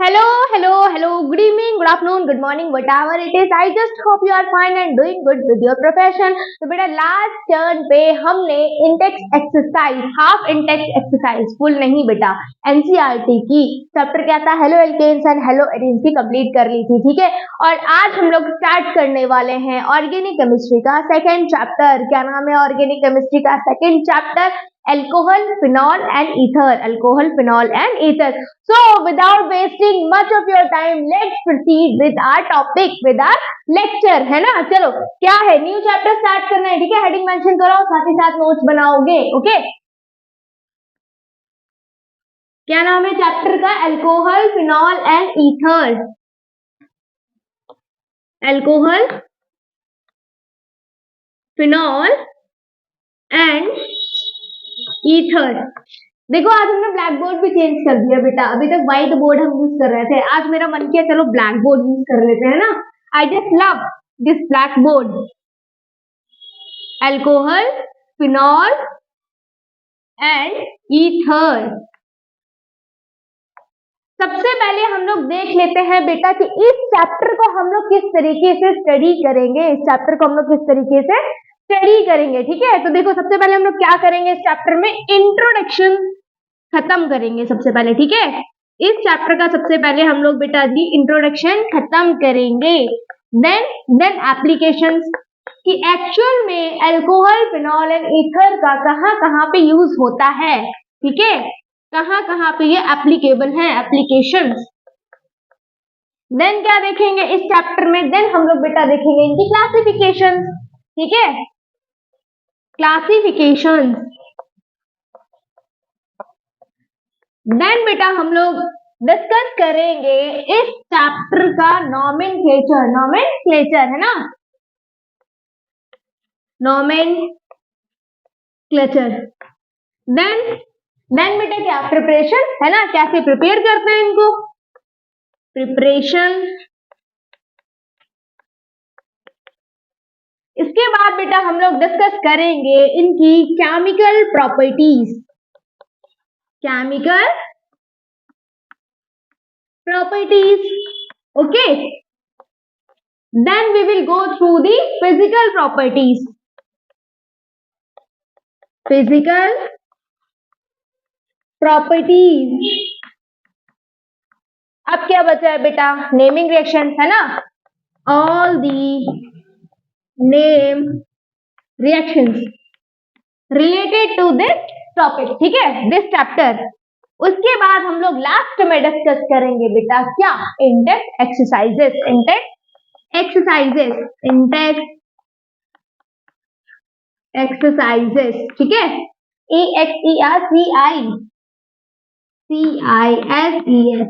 Hello, hello, hello. Good evening, good afternoon, good morning, whatever it is. I just hope you are fine and doing good with your profession. तो बेटा last turn पे हमने in text exercise, half in text exercise, full नहीं बेटा, NCERT की chapter क्या था, haloalkanes and haloarenes की कंप्लीट कर ली थी, ठीक है। और आज हम लोग स्टार्ट करने वाले हैं ऑर्गेनिक केमिस्ट्री का सेकेंड चैप्टर। क्या नाम है ऑर्गेनिक केमिस्ट्री का second chapter? Alcohol, phenol and ether. Alcohol, phenol and ether. So without wasting much of your time, let's proceed with our topic, with our lecture, है ना। चलो क्या है, न्यू चैप्टर स्टार्ट करना है, ठीक है। हेडिंग मेंशन करो, साथ ही साथ नोट्स बनाओगे, ओके। क्या नाम है चैप्टर का? Alcohol, phenol and ether. Alcohol, phenol and ether. देखो आज हमने ब्लैक बोर्ड भी चेंज कर दिया बेटा, अभी तक व्हाइट बोर्ड हम यूज कर रहे थे, आज मेरा मन किया चलो ब्लैक बोर्ड यूज कर लेते हैं ना। I just love this black board. Alcohol, phenol and ether. सबसे पहले हम लोग देख लेते हैं बेटा कि इस चैप्टर को हम लोग किस तरीके से स्टडी करेंगे, इस चैप्टर को हम लोग किस तरीके से स्टडी करेंगे, ठीक है। तो देखो सबसे पहले हम लोग क्या करेंगे इस चैप्टर में, इंट्रोडक्शन खत्म करेंगे सबसे पहले, ठीक है। इस चैप्टर का सबसे पहले हम लोग बेटा जी इंट्रोडक्शन खत्म करेंगे, देन एप्लीकेशंस कि एक्चुअल में अल्कोहल, फिनॉल एंड ईथर का कहाँ पे यूज होता है, ठीक है, कहाँ पे ये एप्लीकेबल है, एप्लीकेशंस। देन क्या देखेंगे इस चैप्टर में, देन हम लोग बेटा देखेंगे इनकी क्लासिफिकेशन, ठीक है, क्लासिफिकेशन। देन बेटा हम लोग डिस्कस करेंगे इस चैप्टर का नॉमेनक्लेचर, नॉमेनक्लेचर है ना, नॉमेनक्लेचर। देन बेटा क्या, प्रिपरेशन है ना, कैसे प्रिपेयर करते हैं इनको, प्रिपरेशन। इसके बाद बेटा हम लोग डिस्कस करेंगे इनकी chemical properties, chemical properties, okay. Then we will go through the physical properties, physical properties. अब क्या बचा है बेटा, नेमिंग रिएक्शंस है ना, all the name reactions related to this topic, ठीक है, दिस चैप्टर। उसके बाद हम लोग लास्ट में डिस्कस करेंगे बेटा क्या, Intex exercises, Intex exercises, Intex exercises, ठीक है, EXERCICISES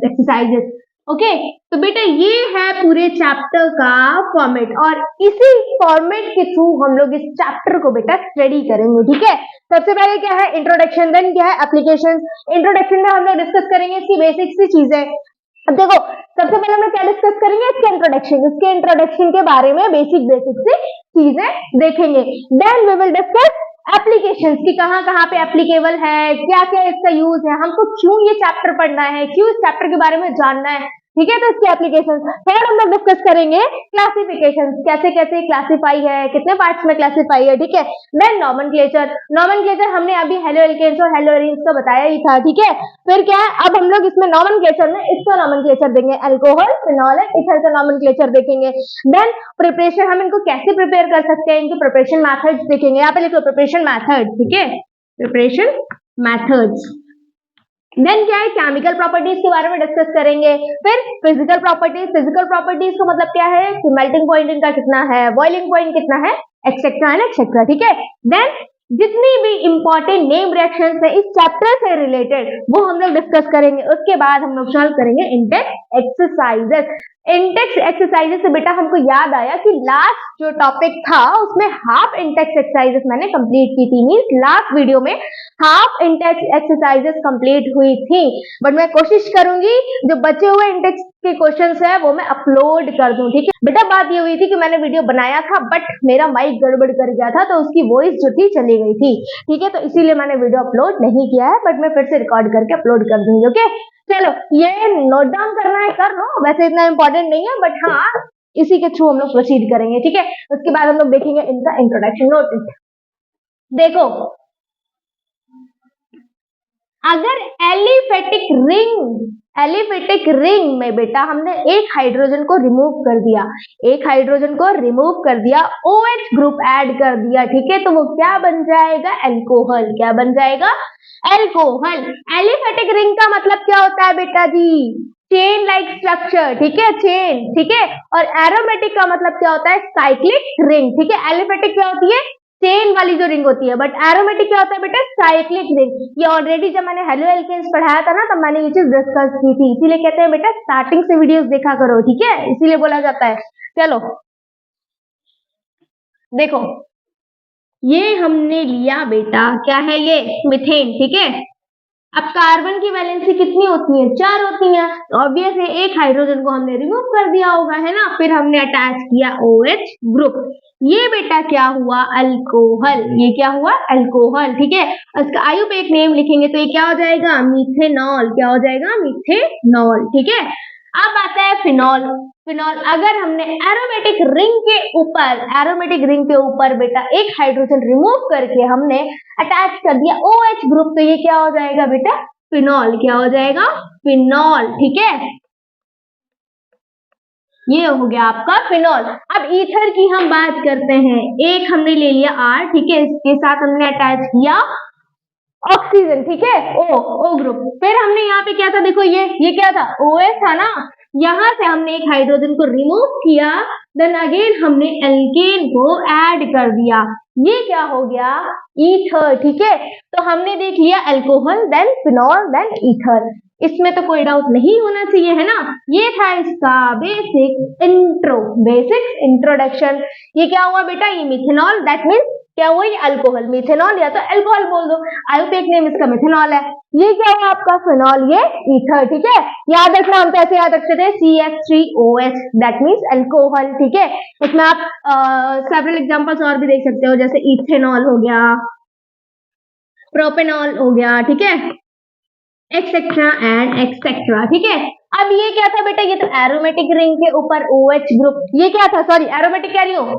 एक्सरसाइजेस, ओके। तो बेटा ये है पूरे चैप्टर का फॉर्मेट और इसी फॉर्मेट के थ्रू हम लोग इस चैप्टर को बेटा स्टडी करेंगे, ठीक है। सबसे पहले क्या है इंट्रोडक्शन, देन क्या है एप्लीकेशन। इंट्रोडक्शन में हम लोग डिस्कस करेंगे इसकी बेसिक सी चीजें। अब देखो सबसे पहले हम लोग क्या डिस्कस करेंगे, इसके इंट्रोडक्शन, इसके इंट्रोडक्शन के बारे में बेसिक सी चीजें देखेंगे। Then we will discuss applications की कहाँ पे एप्लीकेबल है, क्या क्या इसका यूज है, हमको क्यों ये चैप्टर पढ़ना है, क्यों इस चैप्टर के बारे में जानना है, ठीक है। तो इसकी एप्लीकेशन। फिर हम लोग डिस्कस करेंगे क्लासिफिकेशन, कैसे कैसे क्लासिफाई है, कितने पार्ट्स में क्लासिफाई है, ठीक है। देन नॉमेनक्लेचर, नॉमेनक्लेचर हमने अभी हेलो एल्केन्स और हेलो एरीन्स का बताया ही था, ठीक है। फिर क्या है, अब हम लोग इसमें नॉमेनक्लेचर में इसका नॉमेनक्लेचर देंगे, अल्कोहल, फिनॉल एंड ईथर का नॉमेनक्लेचर देखेंगे। देन प्रिपरेशन, हम इनको कैसे प्रिपेयर कर सकते हैं, इनके प्रिपरेशन मेथड्स देखेंगे। यहाँ पे लिखो प्रिपरेशन मेथड, ठीक है, प्रिपरेशन मेथड्स। देन क्या है, केमिकल प्रॉपर्टीज के बारे में डिस्कस करेंगे। फिर फिजिकल प्रॉपर्टीज, फिजिकल प्रॉपर्टीज का मतलब क्या है कि मेल्टिंग पॉइंट इनका कितना है, बॉइलिंग पॉइंट कितना है, एक्सेट्रा एंड एक्सेट्रा, ठीक है। देन जितनी भी इंपॉर्टेंट नेम रिएक्शंस है इस चैप्टर से रिलेटेड वो हम लोग डिस्कस करेंगे। उसके बाद हम लोग सॉल्व करेंगे इंटेक्स एक्सरसाइजेस। इंटेक्स एक्सरसाइजेस से बेटा हमको याद आया कि लास्ट जो टॉपिक था उसमें हाफ इंटेक्स एक्सरसाइजेस मैंने कंप्लीट की थी, मींस लास्ट वीडियो में हाफ इंटेक्स एक्सरसाइजेस कंप्लीट हुई थी। बट मैं कोशिश करूंगी जो बचे हुए इंटेक्स के क्वेश्चंस है वो मैं अपलोड कर दूं, ठीक है बेटा। बात ये हुई थी कि मैंने वीडियो बनाया था बट मेरा माइक गड़बड़ कर गया था तो उसकी वॉइस जो थी चली गई थी, ठीक है। तो इसीलिए मैंने वीडियो अपलोड नहीं किया है, बट मैं फिर से रिकॉर्ड करके अपलोड कर दूंगी, ओके। चलो ये नोट डाउन करना है कर लो, वैसे इतना इंपॉर्टेंट नहीं है, बट हाँ इसी के थ्रू हम लोग प्रोसीड करेंगे, ठीक है। उसके बाद हम लोग देखेंगे इनका इंट्रोडक्शन। नोट देखो, अगर एलिफेटिक रिंग में बेटा हमने एक हाइड्रोजन को रिमूव कर दिया, OH ग्रुप ऐड कर दिया, ठीक है, तो वो क्या बन जाएगा? अल्कोहल। क्या बन जाएगा? अल्कोहल। एलिफेटिक रिंग का मतलब क्या होता है बेटा जी? चेन लाइक स्ट्रक्चर, ठीक है, चेन, ठीक है। और एरोमेटिक का मतलब क्या होता है? साइक्लिक रिंग, ठीक है। एलिफेटिक क्या होती है? चेन वाली जो रिंग होती है, बट एरोमेटिक क्या होता है बेटा? Cyclic ring. ये ऑलरेडी जब मैंने हेलो एल्केन्स पढ़ाया था ना, तब मैंने ये चीज डिस्कस की थी, इसीलिए कहते हैं बेटा स्टार्टिंग से वीडियोस देखा करो, ठीक है, इसीलिए बोला जाता है। चलो देखो, ये हमने लिया बेटा, क्या है ये? मीथेन, ठीक है। अब कार्बन की वैलेंसी कितनी होती है? 4 होती है। ऑब्वियस है एक हाइड्रोजन को हमने रिमूव कर दिया होगा, है ना। फिर हमने अटैच किया OH ग्रुप। ये बेटा क्या हुआ? अल्कोहल। ये क्या हुआ? अल्कोहल, ठीक है। इसका आयु पे एक नेम लिखेंगे तो ये क्या हो जाएगा? मिथेनॉल। क्या हो जाएगा? मिथेनॉल, ठीक है। अब आता है फिनॉल। फिनॉल अगर हमने एरोमेटिक रिंग के ऊपर बेटा एक हाइड्रोजन रिमूव करके हमने अटैच कर दिया OH ग्रुप, तो ये क्या हो जाएगा बेटा? फिनॉल। क्या हो जाएगा? फिनॉल, ठीक है। ये हो गया आपका फिनॉल। अब ईथर की हम बात करते हैं। एक हमने ले लिया R, ठीक है, इसके साथ हमने अटैच किया ऑक्सीजन, ठीक है, O ग्रुप। फिर हमने यहाँ पे क्या था? देखो ये क्या था? OH था ना। यहाँ से हमने एक हाइड्रोजन को रिमूव किया, देन अगेन हमने एल्केन को ऐड कर दिया। ये क्या हो गया? ईथर, ठीक है। तो हमने देख लिया alcohol, then phenol, then ether. इसमें तो कोई डाउट नहीं होना चाहिए, है ना। ये था इसका बेसिक इंट्रोडक्शन। ये क्या हुआ बेटा? ये मिथेनॉल, दैट मीन्स क्या हुआ? ये अल्कोहल। मिथेनॉल या तो अल्कोहल बोल दो, आयुपेक नेम इसका मिथेनॉल है। ये क्या हुआ आपका? फिनॉल, ये ईथर, ठीक है। याद रखना, हम तो ऐसे याद रखते थे CH3OH, दैट मीन्स अल्कोहल, ठीक है। इसमें आप सेवरल एग्जांपल्स और भी देख सकते हो, जैसे इथेनॉल हो गया, प्रोपेनॉल हो गया, ठीक है, एक्सेट्रा एंड एक्सेट्रा, ठीक है। अब ये क्या था बेटा? ये तो एरोमेटिक रिंग के ऊपर OH ग्रुप। ये क्या था? सॉरी, एरोमेटिक कह रही हूँ,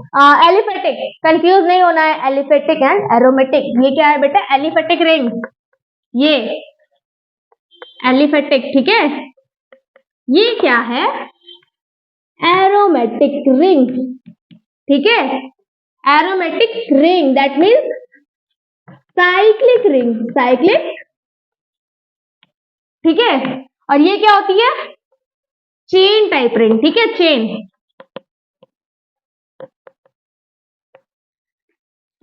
एलिफेटिक। कंफ्यूज नहीं होना है, एलिफेटिक एंड एरोमेटिक। ये क्या है बेटा? एलिफेटिक रिंग, ये एलिफेटिक, ठीक है। ये क्या है? एरोमेटिक रिंग, ठीक है। Aromatic ring that means cyclic ring, cyclic, ठीक है। और ये क्या होती है? चेन टाइप रिंग, ठीक है, चेन।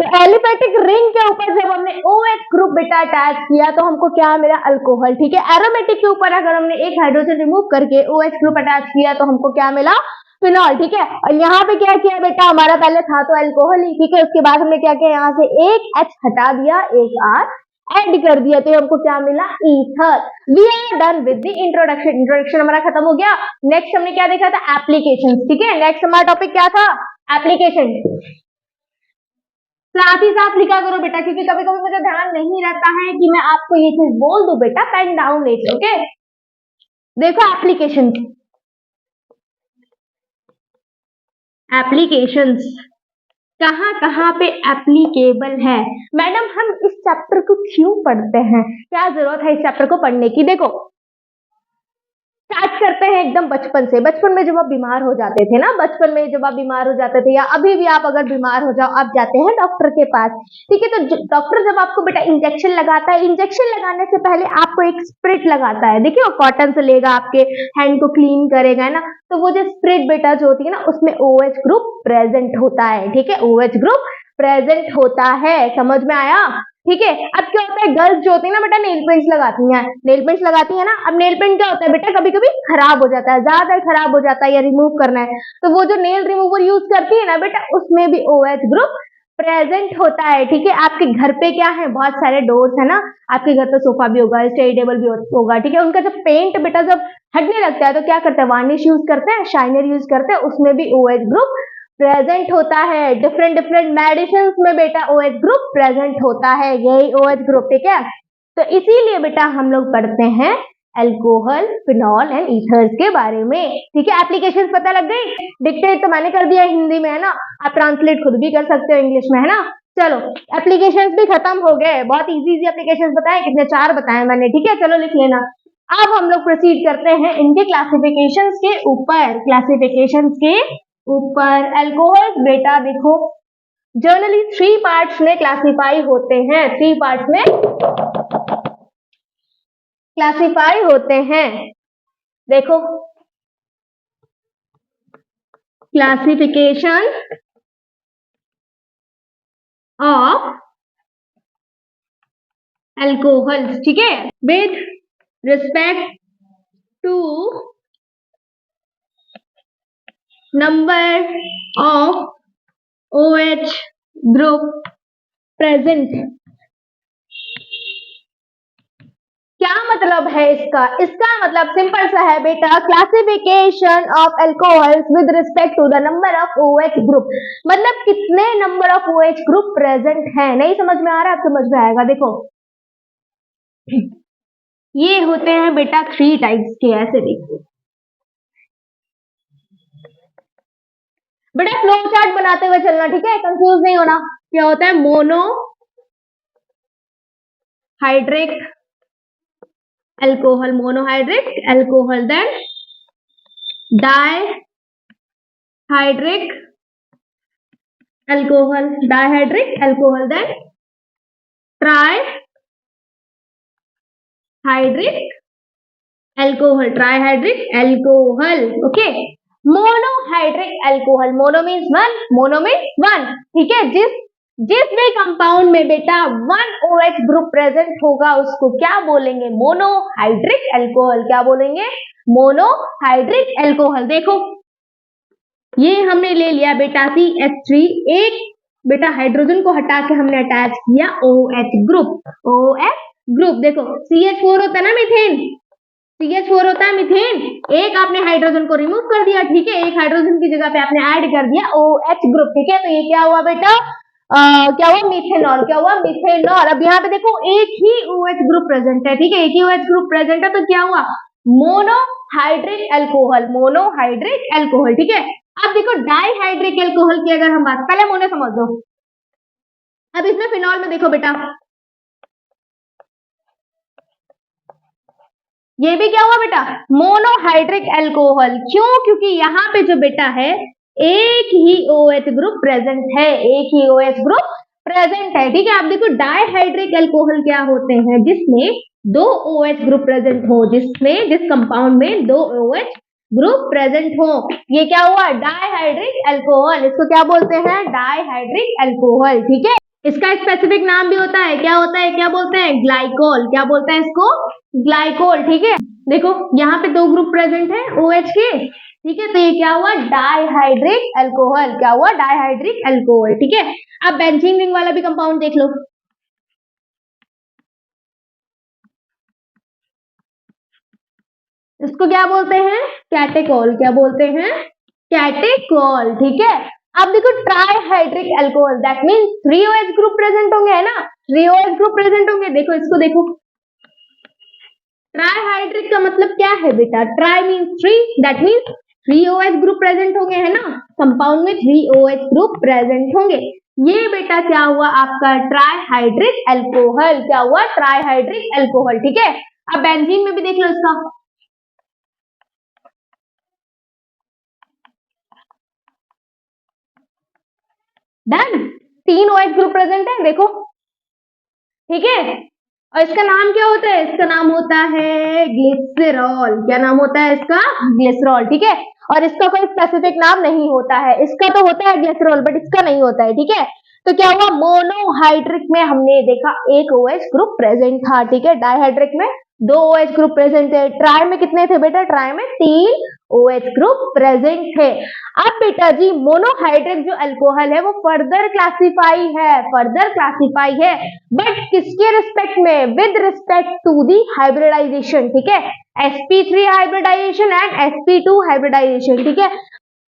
तो एलिफेटिक रिंग के ऊपर जब हमने OH ग्रुप बेटा अटैच किया तो हमको क्या मिला? अल्कोहल, ठीक है। एरोमेटिक के ऊपर अगर हमने एक हाइड्रोजन रिमूव करके OH ग्रुप अटैच किया तो हमको क्या मिला? फिनॉल, ठीक है। और यहाँ पे क्या किया बेटा? हमारा पहले था तो अल्कोहल ही, ठीक है। उसके बाद हमने क्या किया? यहाँ से एक H हटा दिया, एक R ऐड कर दिया, तो हमको क्या मिला? Ether. We are done with the introduction हमारा खत्म हो गया। नेक्स्ट हमने क्या देखा था? एप्लीकेशन, ठीक है। नेक्स्ट हमारा टॉपिक क्या था? एप्लीकेशन। साथ ही साथ लिखा करो बेटा, क्योंकि कभी कभी मुझे ध्यान नहीं रहता है कि मैं आपको ये चीज बोल दूं बेटा, पेन डाउन लेके, ओके। देखो एप्लीकेशंस कहाँ कहाँ पे एप्लीकेबल है। मैडम हम इस चैप्टर को क्यों पढ़ते हैं? क्या जरूरत है इस चैप्टर को पढ़ने की? देखो स्टार्ट करते हैं एकदम बचपन से। बचपन में जब आप बीमार हो जाते थे ना, बचपन में जब आप बीमार हो जाते थे, या अभी भी आप अगर बीमार हो जाओ, आप जाते हैं डॉक्टर के पास, ठीक है। तो डॉक्टर जब आपको बेटा इंजेक्शन लगाता है, इंजेक्शन लगाने से पहले आपको एक स्प्रिट लगाता है, देखिए वो कॉटन से लेगा, आपके हैंड को क्लीन करेगा, है ना। तो वो जो स्प्रिट बेटा जो होती है ना, उसमें OH ग्रुप प्रेजेंट होता है, ठीक है। OH ग्रुप प्रेजेंट होता है, समझ में आया? ठीक है। अब क्या होता है, गर्ल्स जो होती है ना बेटा, नेल पेंट्स लगाती है ना। अब नेल पेंट क्या होता है बेटा, कभी कभी खराब हो जाता है, ज्यादा खराब हो जाता है या रिमूव करना है, तो वो जो नेल रिमूवर यूज करती है ना बेटा, उसमें भी OH ग्रुप प्रेजेंट होता है, ठीक है। आपके घर पे क्या है, बहुत सारे डोर्स है ना, आपके घर पे सोफा भी होगा, स्टडी टेबल भी होगा, ठीक है। उनका जब पेंट बेटा जब हटने लगता है तो क्या करते हैं, वार्निश यूज करते हैं, शाइनर यूज करते हैं, उसमें भी OH ग्रुप प्रेजेंट होता है। डिफरेंट मेडिसिन में बेटा OH ग्रुप प्रेजेंट होता है, यही OH ग्रुप, ठीक है। तो इसीलिए बेटा हम लोग पढ़ते हैं अल्कोहल, फिनॉल एंड ईथर्स के बारे में। ठीक है, एप्लीकेशंस पता लग गई। डिक्टेट तो मैंने कर दिया हिंदी में, है ना, आप ट्रांसलेट खुद भी कर सकते हो इंग्लिश में, है ना। चलो एप्लीकेशंस भी खत्म हो गए, बहुत इजी इजी एप्लीकेशंस बताए, कितने 4 बताए मैंने। ठीक है, चलो लिख लेना। अब हम लोग प्रोसीड करते हैं इनके क्लासिफिकेशंस के ऊपर। क्लासिफिकेशंस के ऊपर अल्कोहल बेटा देखो जनरली 3 पार्ट्स में क्लासिफाई होते हैं, 3 पार्ट्स में क्लासिफाई होते हैं। देखो क्लासिफिकेशन ऑफ अल्कोहल्स, ठीक है, with respect to number of OH group present. क्या मतलब है इसका? इसका मतलब सिंपल सा है बेटा, classification of alcohols with respect to the number of OH group, मतलब कितने number of OH group present है। नहीं समझ में आ रहा? अब समझ में आएगा। देखो ये होते हैं बेटा 3 टाइप्स के, ऐसे देखो बेटा, फ्लो चार्ट बनाते हुए चलना, ठीक है, कंफ्यूज नहीं होना। क्या होता है? Monohydric alcohol, monohydric alcohol, then dihydric alcohol, dihydric alcohol, then trihydric alcohol, trihydric alcohol. Okay, monohydric alcohol, mono means one, mono means one, ठीक है। जिस भी कंपाउंड में बेटा 1 OH ग्रुप प्रेजेंट होगा उसको क्या बोलेंगे? Monohydric alcohol. क्या बोलेंगे? Monohydric alcohol. देखो ये हमने ले लिया बेटा CH3, एक बेटा हाइड्रोजन को हटा के हमने अटैच किया OH ग्रुप, OH ग्रुप। देखो CH4 होता है ना मीथेन, CH4 होता है मीथेन, एक आपने हाइड्रोजन को रिमूव कर दिया, ठीक है, एक हाइड्रोजन की जगह पे आपने ऐड कर दिया OH ग्रुप, ठीक है। तो ये क्या हुआ बेटा? क्या हुआ? मिथेनॉल। क्या हुआ? मिथेनॉल। अब यहाँ पे देखो एक ही OH ग्रुप प्रेजेंट है, ठीक है, एक ही OH ग्रुप प्रेजेंट है, तो क्या हुआ? मोनोहाइड्रिक अल्कोहल, मोनोहाइड्रिक अल्कोहल, ठीक है। अब देखो डाइहाइड्रिक अल्कोहल की अगर हम बात, पहले मोनो समझ दो। अब इसमें फिनॉल में देखो बेटा, ये भी क्या हुआ बेटा? Monohydric alcohol. क्यों? क्योंकि यहाँ पे जो बेटा है एक ही OH ग्रुप प्रेजेंट है, एक ही OH ग्रुप प्रेजेंट है, ठीक है। आप देखो डाइहाइड्रिक अल्कोहल क्या होते हैं? जिसमें 2 OH ग्रुप प्रेजेंट हो, जिस कंपाउंड में 2 OH ग्रुप प्रेजेंट हो, ये क्या हुआ? Dihydric alcohol. इसको क्या बोलते हैं? डाइहाइड्रिक अल्कोहल, ठीक है। इसका स्पेसिफिक नाम भी होता है, क्या होता है? क्या बोलते हैं? ग्लाइकोल। क्या बोलते हैं इसको? ग्लाइकोल, ठीक है। देखो यहाँ पे 2 ग्रुप प्रेजेंट है OH के, ठीक है, तो ये क्या हुआ? Dihydric alcohol. क्या हुआ? डाइहाइड्रिक अल्कोहल, ठीक है। अब बेंजीन रिंग वाला भी कंपाउंड देख लो, इसको क्या बोलते हैं? कैटेकोल। क्या बोलते हैं? कैटेकोल, ठीक है। अब देखो trihydric alcohol, that means 3 OH group present होंगे, है ना, 3 OH ग्रुप प्रेजेंट होंगे। देखो इसको देखो, ट्राइहाइड्रिक का मतलब क्या है बेटा? Try means 3, that means 3 OH group present होंगे, है ना, कंपाउंड में 3 OH ग्रुप प्रेजेंट होंगे। ये बेटा क्या हुआ आपका? Trihydric alcohol. क्या हुआ? ट्राइहाइड्रिक अल्कोहल, ठीक है। अब बेंजीन में भी देख लो इसका, डन, 3 OH ग्रुप प्रेजेंट है, देखो, ठीक है। और इसका नाम क्या होता है? इसका नाम होता है ग्लिसरॉल। क्या नाम होता है इसका? ग्लिसरॉल, ठीक है। और इसका कोई स्पेसिफिक नाम नहीं होता है, इसका तो होता है ग्लिसरॉल बट इसका नहीं होता है, ठीक है। तो क्या हुआ? मोनोहाइड्रिक में हमने देखा एक OH ग्रुप प्रेजेंट था, ठीक है, डाइहाइड्रिक में 2 OH ग्रुप प्रेजेंट थे, ट्राई में कितने थे बेटा? ट्राई में 3 OH ग्रुप प्रेजेंट थे। अब बेटा जी मोनोहाइड्रिक जो अल्कोहल है वो फर्दर क्लासिफाई है, बट किसके रिस्पेक्ट में? With respect to the hybridization, ठीक है, sp3 hybridization and sp2 hybridisation, ठीक है।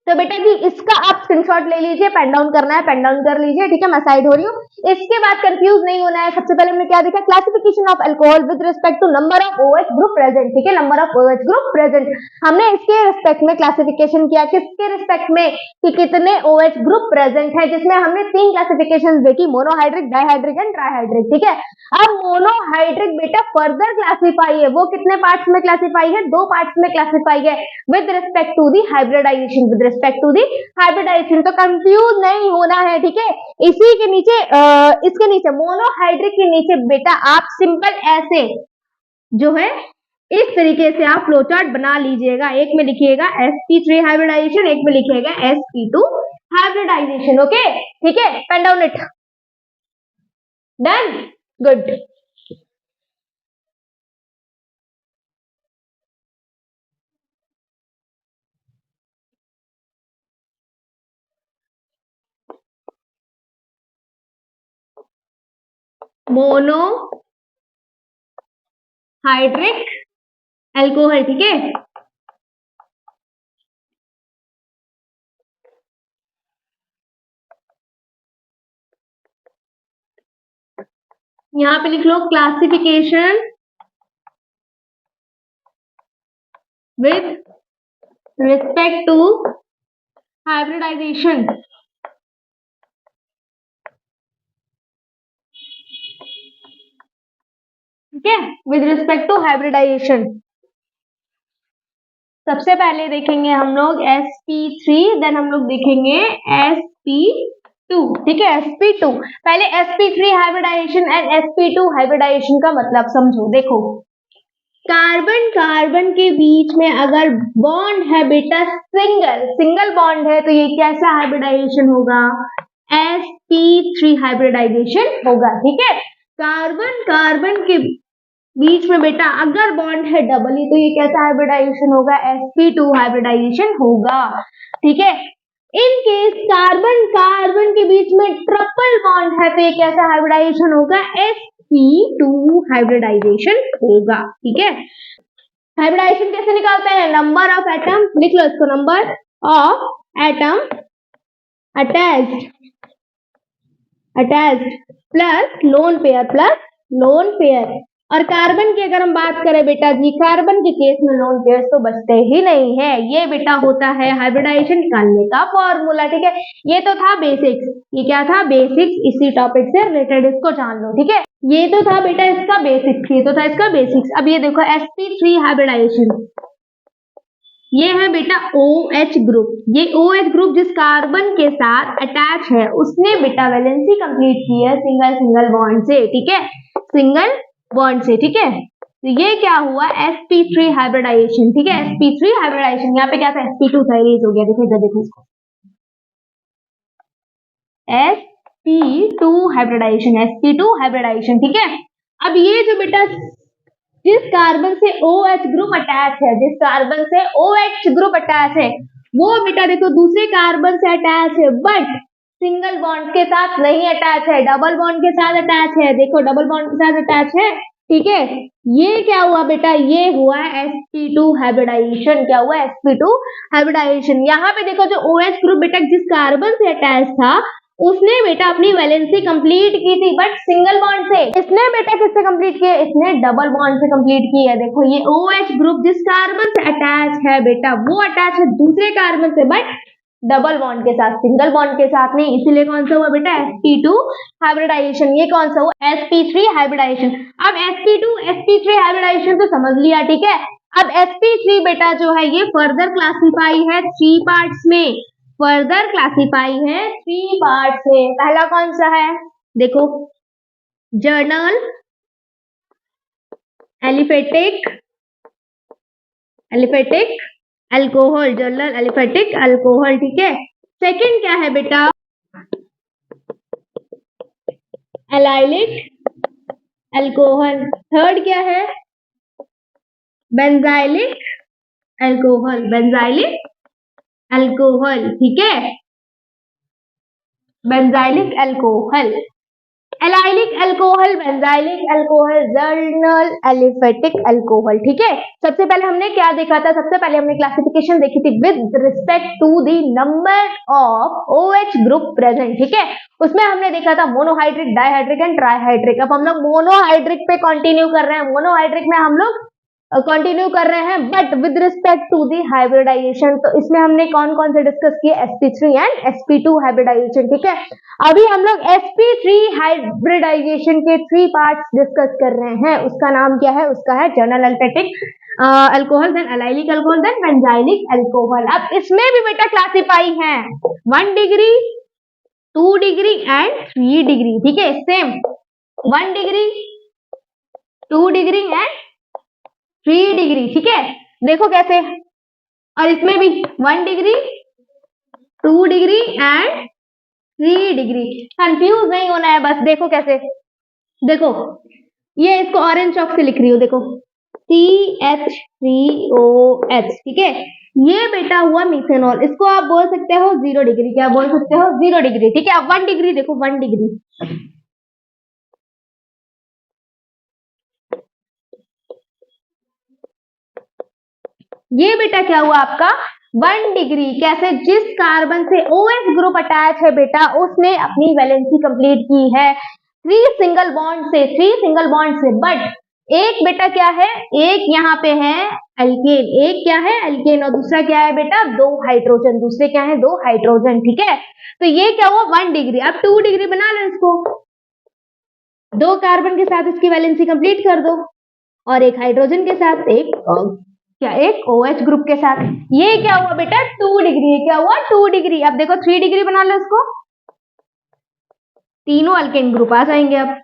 तो बेटा जी इसका आप स्क्रीनशॉट ले लीजिए, पेन डाउन करना है पेन डाउन कर लीजिए, ठीक है, मैं साइड हो रही हूँ। इसके बाद कंफ्यूज नहीं होना है। सबसे पहले हमने क्या देखा, classification of alcohol with respect to number of OH group present, ठीक है, number of OH group present. हमने इसके रिस्पेक्ट में क्लासिफिकेशन किया, किसके रिस्पेक्ट में, कि कितने OH ग्रुप प्रेजेंट है, जिसमें हमने 3 क्लासिफिकेशन देखी, मोनोहाइड्रिक, डाइहाइड्रिक एंड ट्राइहाइड्रिक, ठीक है। अब मोनोहाइड्रिक बेटा फर्दर क्लासिफाई है, वो कितने पार्ट्स में क्लासिफाई है, 2 पार्ट्स में क्लासिफाई है, with respect to the hybridization, with respect to the hybridization. तो कंफ्यूज नहीं होना है, ठीक है। इसी के नीचे इसके नीचे मोनोहाइड्रिक के नीचे बेटा आप सिंपल ऐसे जो है इस तरीके से आप फ्लो चार्ट बना लीजिएगा। एक में लिखिएगा sp3 हाइब्रिडाइजेशन, एक में लिखिएगा sp2 हाइब्रिडाइजेशन। ओके, ठीक है, pen down it, done, good. Monohydric alcohol, ठीक है, यहां पे लिख लो classification with respect to hybridization, ठीक है, विद रिस्पेक्ट टू हाइब्रिडाइजेशन। सबसे पहले देखेंगे हम लोग sp3, देन हम लोग देखेंगे sp2, ठीक है, sp2। पहले sp3 hybridization and sp2 hybridisation का मतलब समझो। देखो, कार्बन कार्बन के बीच में अगर बॉन्ड है बेटा सिंगल बॉन्ड है, तो ये कैसा हाइब्रिडाइजेशन होगा, sp3 हाइब्रिडाइजेशन होगा, ठीक है। कार्बन कार्बन के बीच में बेटा अगर बॉन्ड है डबल ही, तो ये कैसा हाइब्रिडाइजेशन होगा, sp2 हाइब्रिडाइजेशन होगा, ठीक है। इन केस कार्बन कार्बन के बीच में ट्रिपल बॉन्ड है, तो ये कैसा हाइब्रिडाइजेशन होगा, sp2 हाइब्रिडाइजेशन होगा, ठीक है। हाइब्रिडाइजेशन कैसे निकालते हैं, नंबर ऑफ एटम, लिख लो इसको, number of atom attached plus lone pair. और कार्बन की अगर हम बात करें बेटा जी, कार्बन के केस में लोन पेयर तो बचते ही नहीं है। ये बेटा होता है हाइब्रिडाइजेशन निकालने का फॉर्मूला, ठीक है। ये तो था बेसिक्स, ये क्या था, बेसिक्स, इसी टॉपिक से रिलेटेड, इसको जान लो, ठीक है। ये तो था बेटा इसका बेसिक्स, ये तो था इसका बेसिक्स। अब ये देखो sp3 हाइब्रिडाइजेशन, ये है बेटा OH ग्रुप, ये OH ग्रुप जिस कार्बन के साथ अटैच है उसने बेटा वैलेंसी कंप्लीट की है सिंगल बॉन्ड से, ठीक है, सिंगल बॉन्ड से, ठीक है। तो ये क्या हुआ, sp3 हाइब्रिडाइजेशन, ठीक है, sp3 हाइब्रिडाइजेशन। यहाँ पे क्या था, sp2 था, इरेज हो गया, देखो इधर देखो इसको, sp2 हाइब्रिडाइजेशन, ठीक है। अब ये जो बेटा जिस कार्बन से OH ग्रुप अटैच है, जिस कार्बन से OH ग्रुप अटैच है, वो बेटा देखो दूसरे कार्बन से अटैच है, बट सिंगल बॉन्ड के साथ नहीं अटैच है, डबल बॉन्ड के साथ अटैच है, देखो डबल बॉन्ड के साथ अटैच है, ठीक है। ये क्या हुआ बेटा, ये हुआ sp2 हाइब्रिडाइजेशन, क्या हुआ, sp2 हाइब्रिडाइजेशन। यहाँ पे देखो जो OH ग्रुप बेटा जिस कार्बन से अटैच था, उसने बेटा अपनी वैलेंसी कंप्लीट की थी, बट सिंगल बॉन्ड से। इसने बेटा किससे कंप्लीट की है, इसने डबल बॉन्ड से कंप्लीट की है। देखो ये OH ग्रुप जिस कार्बन से अटैच है बेटा, वो अटैच है दूसरे कार्बन से, बट डबल बॉन्ड के साथ, सिंगल बॉन्ड के साथ नहीं। इसीलिए कौन सा हुआ बेटा, sp2 हाइब्रिडाइजेशन। ये कौन सा हुआ, sp3 हाइब्रिडाइजेशन। अब sp2 sp3 हाइब्रिडाइजेशन तो समझ लिया, ठीक है। अब sp3 बेटा जो है ये फर्दर क्लासिफाई है 3 पार्ट्स में, फर्दर क्लासिफाई है 3 पार्ट्स में। पहला कौन सा है, देखो, journal aliphatic alcohol, journal aliphatic alcohol, ठीक है। सेकंड क्या है बेटा, एलाइलिक अल्कोहल। थर्ड क्या है, बेंजाइलिक अल्कोहल, ठीक है, benzylic alcohol. Allylic alcohol, benzylic alcohol, journal aliphatic alcohol. ठीक है, सबसे पहले हमने क्या देखा था? सबसे पहले हमने क्लासिफिकेशन देखी थी with respect to the number of OH group present. ठीक है, उसमें हमने देखा था मोनोहाइड्रिक, डाइहाइड्रिक एंड ट्राइहाइड्रिक। अब हम लोग मोनोहाइड्रिक पे कंटिन्यू कर रहे हैं। मोनोहाइड्रिक में हम लोग कंटिन्यू कर रहे हैं but with respect to the hybridization. तो इसमें हमने कौन कौन से डिस्कस किए? sp3 and sp2 hybridisation. ठीक है, अभी हम लोग sp3 हाइब्रिडाइजेशन के 3 पार्ट्स डिस्कस कर रहे हैं। उसका नाम क्या है? उसका है general aliphatic alcohol, then allylic alcohol, then benzylic alcohol. अब इसमें भी बेटा क्लासिफाई है 1 डिग्री, 2 डिग्री एंड 3 डिग्री। ठीक है, same 1 degree, 2 degree and 3 degree. ठीक है, देखो कैसे। और इसमें भी 1 degree, 2 degree and 3 degree. Confuse नहीं होना है बस। देखो कैसे, देखो ये इसको ऑरेंज चॉक से लिख रही हूँ, देखो CH3OH। ठीक है, ये बेटा हुआ मिथेनॉल। इसको आप बोल सकते हो 0 डिग्री। क्या बोल सकते हो? 0 डिग्री। ठीक है, अब 1 डिग्री देखो, 1 डिग्री, ये बेटा क्या हुआ आपका? 1 डिग्री। कैसे? जिस कार्बन से OH ग्रुप अटैच है बेटा, उसने अपनी वैलेंसी कंप्लीट की है 3 सिंगल बॉन्ड से, 3 सिंगल बॉन्ड से। बट एक बेटा क्या है? एक यहाँ पे है एल्केन, एक क्या है? एल्केन, और दूसरा क्या है बेटा? 2 हाइड्रोजन। दूसरे क्या है? 2 हाइड्रोजन। ठीक है, तो ये क्या हुआ? 1 डिग्री। अब 2 डिग्री बना लो इसको, 2 कार्बन के साथ इसकी वैलेंसी कंप्लीट कर दो, और एक हाइड्रोजन के साथ, एक क्या, एक OH ग्रुप के साथ। ये क्या हुआ बेटा? 2 डिग्री। क्या हुआ? 2 डिग्री। अब देखो 3 डिग्री बना लो इसको, तीनों अल्केन ग्रुप आ जाएंगे। अब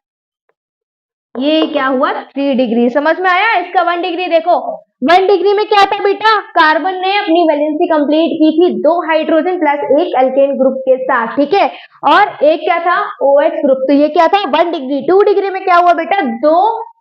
ये क्या हुआ? 3 डिग्री। समझ में आया? इसका 1 डिग्री देखो, 1 डिग्री में क्या था बेटा? कार्बन ने अपनी वैलेंसी कंप्लीट की थी 2 हाइड्रोजन प्लस एक अल्केन ग्रुप के साथ। ठीक है, और एक क्या था? OH group. तो ये क्या था? 1 डिग्री। 2 डिग्री में क्या हुआ बेटा? 2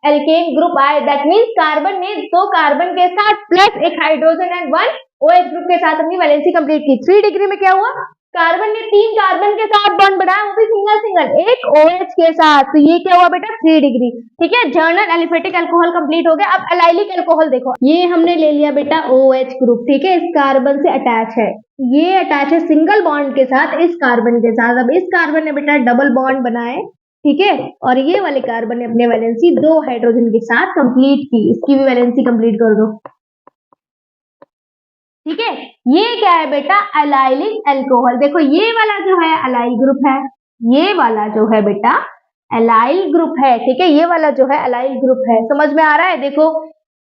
एल्केन ग्रुप आए। दैट मीन्स कार्बन ने 2 कार्बन के साथ प्लस एक हाइड्रोजन एंड 1 OH ग्रुप के साथ अपनी वैलेंसी कंप्लीट की। 3 डिग्री में क्या हुआ? कार्बन ने 3 कार्बन के साथ बॉन्ड बनाया, वो भी सिंगल सिंगल, एक OH के साथ। तो ये क्या हुआ बेटा? 3 डिग्री। ठीक है, जर्नल एलिफेटिक अल्कोहल कंप्लीट हो गया। अब एलाइलिक अल्कोहल देखो, ये हमने ले लिया बेटा OH ग्रुप। ठीक है, इस कार्बन से अटैच है, ये अटैच है सिंगल बॉन्ड के साथ इस कार्बन के साथ। अब इस कार्बन ने बेटा डबल बॉन्ड बनाए। ठीक है, और ये वाले कार्बन ने अपने वैलेंसी 2 हाइड्रोजन के साथ कंप्लीट की। इसकी भी वैलेंसी कंप्लीट कर दो। ठीक है, ये क्या है बेटा? Allylic alcohol. देखो ये वाला जो है एलाइल ग्रुप है, ये वाला जो है बेटा एलाइल ग्रुप है। ठीक है, ये वाला जो है एलाइल ग्रुप है। समझ में आ रहा है? देखो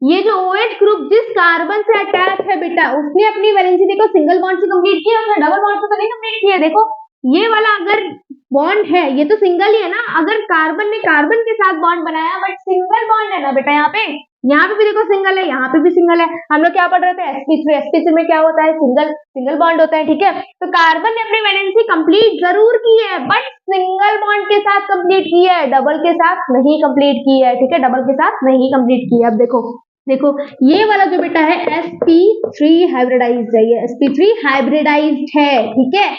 ये जो OH ग्रुप जिस कार्बन से अटैच है बेटा, उसने अपनी वैलेंसी देखो सिंगल बॉन्ड से कंप्लीट की है, उसने डबल बॉन्ड से तो नहीं कंप्लीट की है। देखो ये वाला अगर बॉन्ड है, ये तो सिंगल ही है ना। अगर कार्बन ने कार्बन के साथ बॉन्ड बनाया बट सिंगल बॉन्ड है ना बेटा, यहाँ पे भी देखो सिंगल है, यहाँ पे भी सिंगल है। हम लोग क्या पढ़ रहे थे? sp3 में क्या होता है? सिंगल सिंगल बॉन्ड होता है। ठीक है, तो कार्बन ने अपनी वैलेंसी कंप्लीट जरूर की है बट सिंगल बॉन्ड के साथ कंप्लीट की है, डबल के साथ नहीं कंप्लीट की है। ठीक है, डबल के साथ नहीं कंप्लीट की है। अब देखो देखो ये वाला जो बेटा है sp3 हाइब्रिडाइज्ड है, ये sp3 हाइब्रिडाइज्ड है। ठीक है,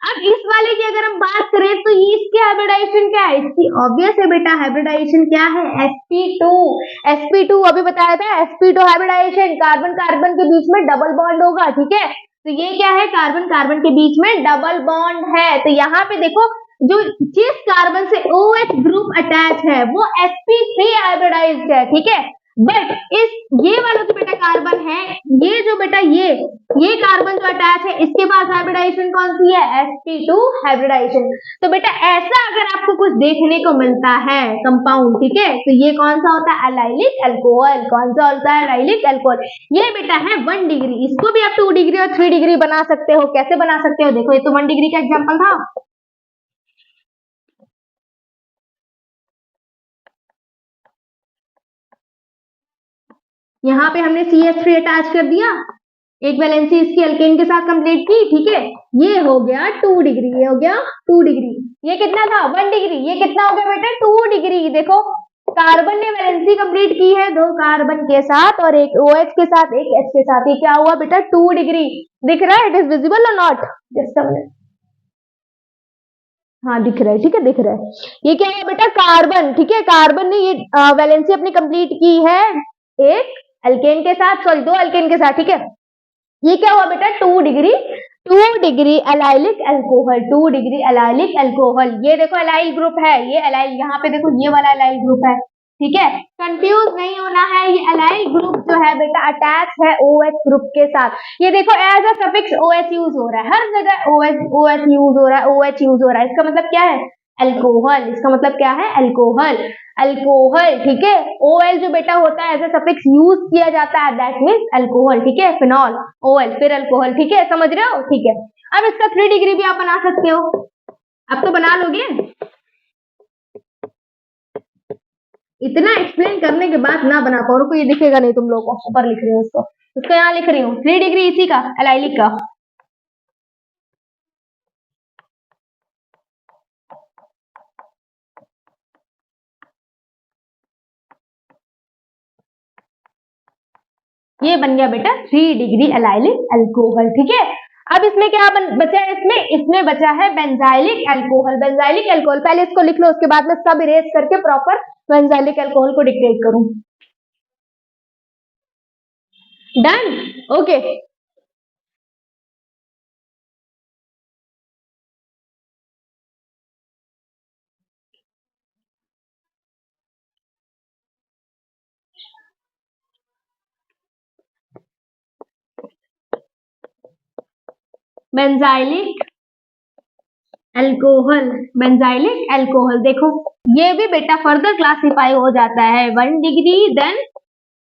अब इस वाले की अगर हम बात करें तो इसकी हाइब्रिडाइजेशन क्या है? इसकी ऑब्वियस है बेटा, हाइब्रिडाइजेशन क्या है? sp2 अभी बताया था। sp2 हाइब्रिडाइजेशन, कार्बन कार्बन के बीच में डबल बॉन्ड होगा। ठीक है, तो ये क्या है? कार्बन कार्बन के बीच में डबल बॉन्ड है। तो यहाँ पे देखो जो जिस कार्बन से OH ग्रुप अटैच है वो sp3 हाइब्रिडाइज्ड है। ठीक है, बट इस ये वाला जो बेटा कार्बन है, ये जो बेटा ये कार्बन जो अटैच है, इसके पास हाइब्रिडाइजेशन कौन सी है? sp2 hybridisation. तो बेटा ऐसा अगर आपको कुछ देखने को मिलता है कंपाउंड, ठीक है, तो ये कौन सा होता है? Allylic alcohol. कौन सा होता है? Allylic alcohol. ये बेटा है 1 डिग्री। इसको भी आप 2 डिग्री और 3 डिग्री बना सकते हो। कैसे बना सकते हो? देखो ये तो 1 डिग्री का एग्जाम्पल था। यहाँ पे हमने CH3 अटैच कर दिया, एक वैलेंसी इसकी अल्केन के साथ कंप्लीट की। ठीक है, ये हो गया 2 डिग्री, ये हो गया 2 डिग्री। ये कितना था? 1 डिग्री। ये कितना हो गया बेटा? 2 डिग्री। देखो कार्बन ने वैलेंसी कंप्लीट की है 2 कार्बन के साथ और एक OH के साथ, एक H के साथ। ये क्या हुआ बेटा? 2 डिग्री। दिख रहा है? इट इज विजिबल और नॉट? Just a minute. हाँ दिख रहा है, ठीक है, दिख रहा है। ये क्या है बेटा, कार्बन, ठीक है, कार्बन ने ये वैलेंसी अपनी कंप्लीट की है एक एल्केन के साथ, सॉरी 2 एल्केन के साथ, ठीक है। ये क्या हुआ बेटा, 2 degree allylic alcohol, 2 degree allylic alcohol. ये देखो एलाइल ग्रुप है, ये एलाइल, यहाँ पे देखो ये वाला एलाइल ग्रुप है, ठीक है, कंफ्यूज नहीं होना है। ये एलाइल ग्रुप जो है बेटा अटैच है OH ग्रुप के साथ। ये देखो as a suffix OH use हो रहा है, हर जगह OH यूज हो रहा है, OH यूज हो रहा है। इसका मतलब क्या है, अल्कोहल। इसका मतलब क्या है, अल्कोहल, अल्कोहल, ठीक है। OL जो बेटा होता है एज अ सफिक्स यूज किया जाता है, दैट मीन्स अल्कोहल, ठीक है, फिनॉल, OL फिर अल्कोहल, ठीक है, समझ रहे हो, ठीक है। अब इसका 3 डिग्री भी आप बना सकते हो, अब तो बना लोगे। इतना एक्सप्लेन करने के बाद ना बना पाओ, रुको ये दिखेगा नहीं तुम लोगों को, ऊपर लिख रही हूँ उसको यहाँ लिख रही हूँ 3 डिग्री इसी का, एलाइलिक का। ये बन गया बेटा 3 डिग्री एलाइलिक अल्कोहल, ठीक है। अब इसमें क्या बचा है, इसमें बचा है बेंजाइलिक अल्कोहल। बेंजाइलिक अल्कोहल पहले इसको लिख लो, उसके बाद में सब इरेज करके प्रॉपर बेंजाइलिक अल्कोहल को डिक्टेट करूं। Done, okay. Benzylic alcohol, benzylic alcohol, देखो ये भी बेटा फर्दर क्लासिफाई हो जाता है 1 degree, then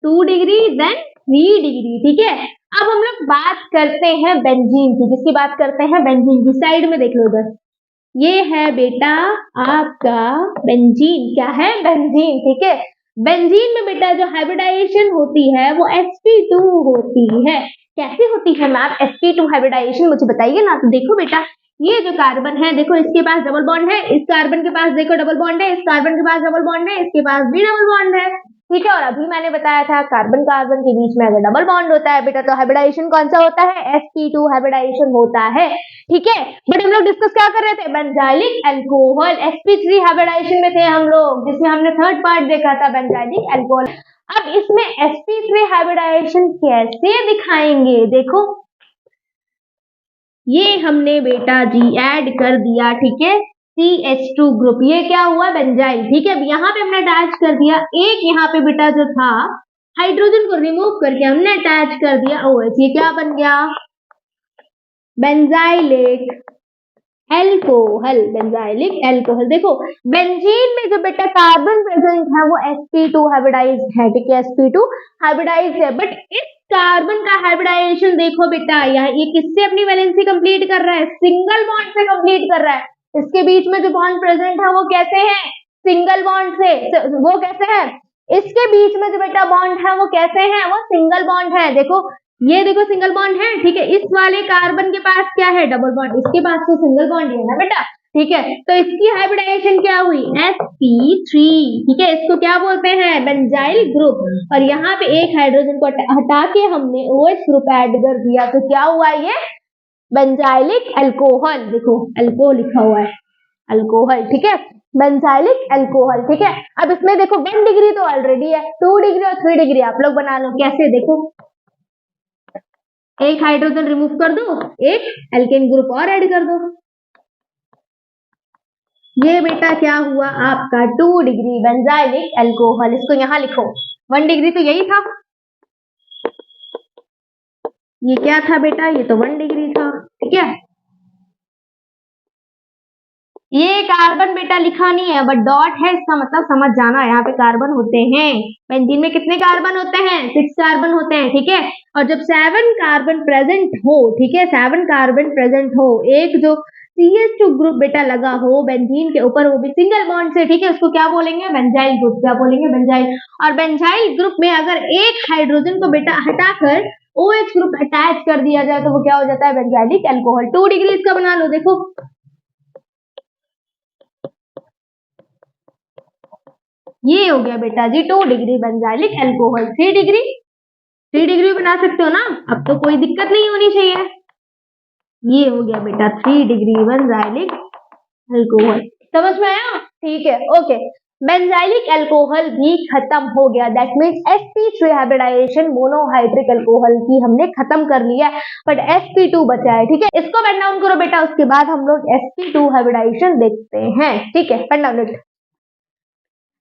2 degree, then 3 degree, ठीक है। अब हम लोग बात करते हैं बेंजीन की, किसकी बात करते हैं, बेंजीन की। साइड में देख लो उधर, ये है बेटा आपका बेंजीन, क्या है, बेंजीन, ठीक है। बेंजीन में बेटा जो हाइब्रिडाइजेशन होती है वो sp2 होती है। कैसे होती है मैम sp2 हाइब्रिडाइजेशन, मुझे बताइए ना। तो देखो बेटा, ये जो कार्बन है देखो, इसके पास डबल बॉन्ड है, इस कार्बन के पास देखो डबल बॉन्ड है, इस कार्बन के पास डबल बॉन्ड है, इसके पास भी डबल बॉन्ड है, ठीक है। और अभी मैंने बताया था कार्बन कार्बन के बीच में अगर डबल बॉन्ड होता है बेटा तो हाइब्रिडाइजेशन कौन सा होता है, sp2 हाइब्रिडाइजेशन होता है, ठीक है। बट हम लोग डिस्कस क्या कर रहे थे, बेंजाइलिक अल्कोहल, sp3 हाइब्रिडाइजेशन में थे हम लोग, जिसमें हमने थर्ड पार्ट देखा था बेंजाइलिक अल्कोहल। अब इसमें sp3 हाइब्रिडाइजेशन कैसे दिखाएंगे, देखो ये हमने बेटा जी ऐड कर दिया, ठीक है, CH2 ग्रुप, ये क्या हुआ, बेंजाइल, ठीक है। अब यहाँ पे हमने अटैच कर दिया एक, यहाँ पे बेटा जो था हाइड्रोजन को रिमूव करके हमने अटैच कर दिया OH, ये क्या बन गया, बेंजाइलिक अल्कोहल, बेंजाइलिक अल्कोहल। देखो बेंजीन में जो बेटा कार्बन प्रेजेंट है वो sp2 हाइब्रिडाइज्ड है, ठीक है, sp2 हाइब्रिडाइज्ड है। बट इस कार्बन का हाइब्रिडाइजेशन देखो बेटा, ये किससे अपनी वैलेंसी कंप्लीट कर रहा है, सिंगल बॉन्ड से कंप्लीट कर रहा है। इसके बीच में जो बॉन्ड प्रेजेंट है वो कैसे है, सिंगल बॉन्ड से, वो कैसे है, इसके बीच में जो बेटा बॉन्ड है वो कैसे है, वो सिंगल बॉन्ड है। देखो ये देखो सिंगल बॉन्ड है, ठीक है। इस वाले कार्बन के पास क्या है, डबल बॉन्ड, इसके पास तो सिंगल बॉन्ड है ना बेटा, ठीक है। तो इसकी हाइब्रिडाइजेशन क्या हुई, sp3, ठीक है। इसको क्या बोलते हैं, बेंजाइल ग्रुप। और यहाँ पे एक हाइड्रोजन को हटा के हमने OH ग्रुप ऐड कर दिया, तो क्या हुआ, ये बेंजाइलिक अल्कोहल, देखो अल्कोहल लिखा हुआ है, अल्कोहल, ठीक है, बेंजाइलिक अल्कोहल, ठीक है। अब इसमें देखो 1 डिग्री तो ऑलरेडी है, 2 डिग्री और 3 डिग्री आप लोग बना लो, कैसे, देखो एक हाइड्रोजन रिमूव कर दो, एक एल्केन ग्रुप और ऐड कर दो, ये बेटा क्या हुआ आपका 2 डिग्री बेंजाइलिक अल्कोहल। इसको यहाँ लिखो, 1 डिग्री तो यही था, ये क्या था बेटा, ये तो 1 डिग्री था, ठीक है। ये कार्बन बेटा लिखा नहीं है बट डॉट है, इसका मतलब समझ जाना, यहाँ पे कार्बन होते हैं। बेंजीन में कितने कार्बन होते हैं, 6 कार्बन होते हैं, ठीक है। और जब 7 कार्बन प्रेजेंट हो, ठीक है, 7 कार्बन प्रेजेंट हो, एक जो CH2 ग्रुप बेटा लगा हो बेंजीन के ऊपर, वो भी सिंगल बॉन्ड से, ठीक है, उसको क्या बोलेंगे, बेंजाइल ग्रुप, क्या बोलेंगे, बेंजाइल। और बेंजाइल ग्रुप में अगर एक हाइड्रोजन को बेटा हटाकर OH ग्रुप अटैच कर दिया जाए तो वो क्या हो जाता है, बेंजाइलिक अल्कोहल। 2 डिग्री इसका बना लो, देखो ये हो गया बेटा जी 2 degree benzylic alcohol. 3 degree, 3 degree बना सकते हो ना, अब तो कोई दिक्कत नहीं होनी चाहिए। ये हो गया बेटा 3 डिग्री बेंजाइलिक अल्कोहल। समझ में आया? ठीक है, ओके। बेंजाइलिक अल्कोहल भी खत्म हो गया, that means sp3 hybridization monohydric alcohol की हमने खत्म कर लिया है, बट sp2 बचा है। ठीक है, इसको पेन डाउन करो बेटा, उसके बाद हम लोग sp2 हाइब्रिडाइजेशन देखते हैं। ठीक है, पेन डाउन।